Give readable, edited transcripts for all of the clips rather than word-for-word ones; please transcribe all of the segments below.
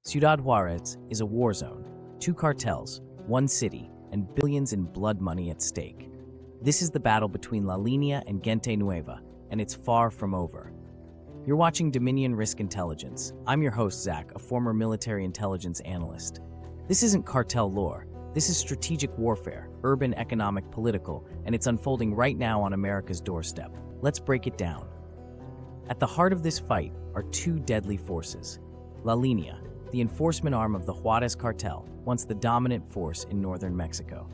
Ciudad Juárez is a war zone, 2 cartels, 1 city, and billions in blood money at stake. This is the battle between Línea and Gente Nueva, and it's far from over. You're watching Dominion Risk Intelligence. I'm your host, Zach, a former military intelligence analyst. This isn't cartel lore. This is strategic warfare, urban, economic, political, and it's unfolding right now on America's doorstep. Let's break it down. At the heart of this fight are 2 deadly forces. Línea, the enforcement arm of the Juárez Cartel, once the dominant force in northern Mexico.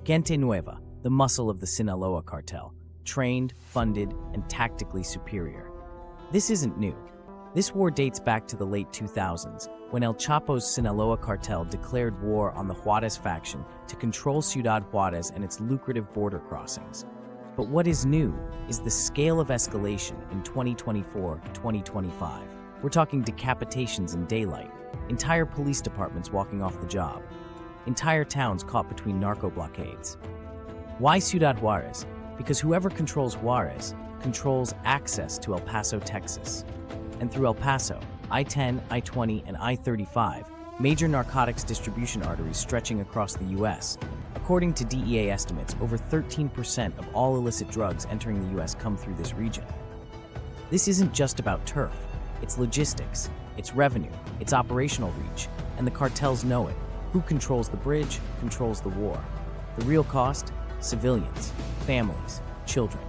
Gente Nueva, the muscle of the Sinaloa Cartel, trained, funded, and tactically superior. This isn't new. This war dates back to the late 2000s, when El Chapo's Sinaloa Cartel declared war on the Juárez faction to control Ciudad Juárez and its lucrative border crossings. But what is new is the scale of escalation in 2024-2025. We're talking decapitations in daylight, entire police departments walking off the job, entire towns caught between narco blockades. Why Ciudad Juárez? Because whoever controls Juárez controls access to El Paso, Texas. And through El Paso, I-10, I-20, and I-35, major narcotics distribution arteries stretching across the U.S. According to DEA estimates, over 13% of all illicit drugs entering the U.S. come through this region. This isn't just about turf. It's logistics, it's revenue, it's operational reach, and the cartels know it. Who controls the bridge controls the war. The real cost? Civilians, families, children.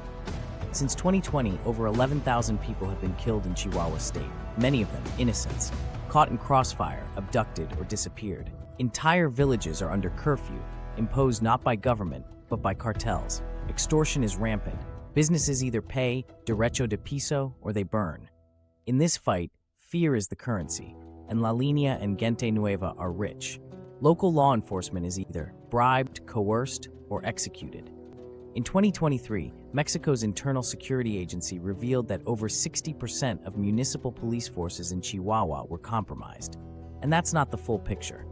Since 2020, over 11,000 people have been killed in Chihuahua state, many of them innocents, caught in crossfire, abducted, or disappeared. Entire villages are under curfew, imposed not by government, but by cartels. Extortion is rampant. Businesses either pay derecho de piso or they burn. In this fight, fear is the currency, and Línea and Gente Nueva are rich. Local law enforcement is either bribed, coerced, or executed. In 2023, Mexico's Internal Security Agency revealed that over 60% of municipal police forces in Chihuahua were compromised. And that's not the full picture.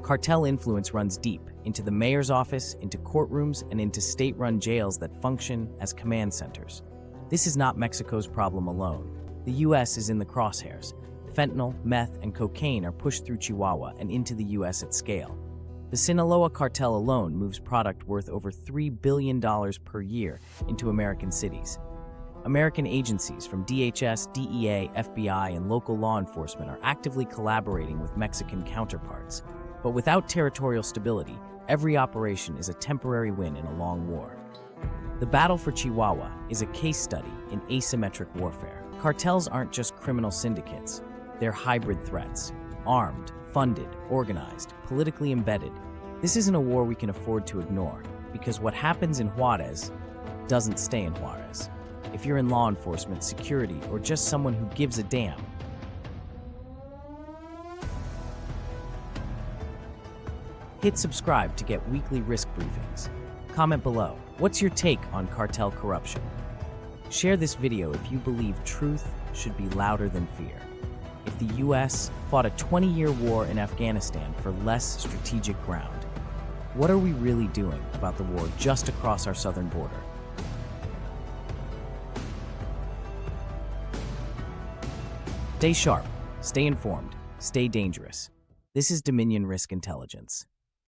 Cartel influence runs deep, into the mayor's office, into courtrooms, and into state-run jails that function as command centers. This is not Mexico's problem alone. The U.S. is in the crosshairs. Fentanyl, meth, and cocaine are pushed through Chihuahua and into the U.S. at scale. The Sinaloa Cartel alone moves product worth over $3 billion per year into American cities. American agencies from DHS, DEA, FBI, and local law enforcement are actively collaborating with Mexican counterparts. But without territorial stability, every operation is a temporary win in a long war. The battle for Chihuahua is a case study in asymmetric warfare. Cartels aren't just criminal syndicates, they're hybrid threats. Armed, funded, organized, politically embedded. This isn't a war we can afford to ignore, because what happens in Juárez doesn't stay in Juárez. If you're in law enforcement, security, or just someone who gives a damn, hit subscribe to get weekly risk briefings. Comment below, what's your take on cartel corruption? Share this video if you believe truth should be louder than fear. If the U.S. fought a 20-year war in Afghanistan for less strategic ground, what are we really doing about the war just across our southern border? Stay sharp, stay informed, stay dangerous. This is Dominion Risk Intelligence.